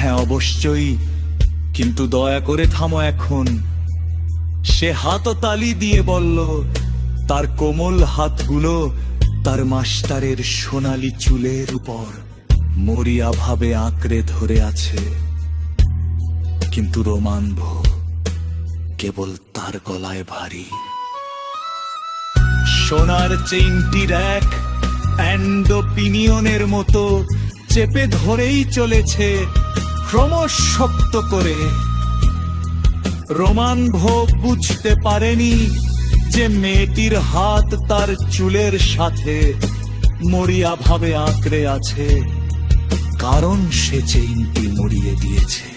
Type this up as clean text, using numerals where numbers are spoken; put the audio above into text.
হ্যাঁ অবশ্যই, কিন্তু দয়া করে থামো এখন। সে হাততালি দিয়ে বলল, তার কোমল হাতগুলো তার মাস্টারের সোনালি চুলের উপর মরিয়া ভাবে আঁকড়ে ধরে আছে, কিন্তু রোমান্ভ কেবল তার গলায় ভারী। সোনার চেইনটির এক অ্যান্ডোপিনিয়নের মতো চেপে ধরেই চলেছে ক্রমশ শক্ত করে। রোমান্ভ বুঝতে পারেনি যে মেয়েটির হাত তার চুলের সাথে মরিয়া ভাবে আঁকড়ে আছে, কারণ সে চেইনটি মরিয়ে দিয়েছে।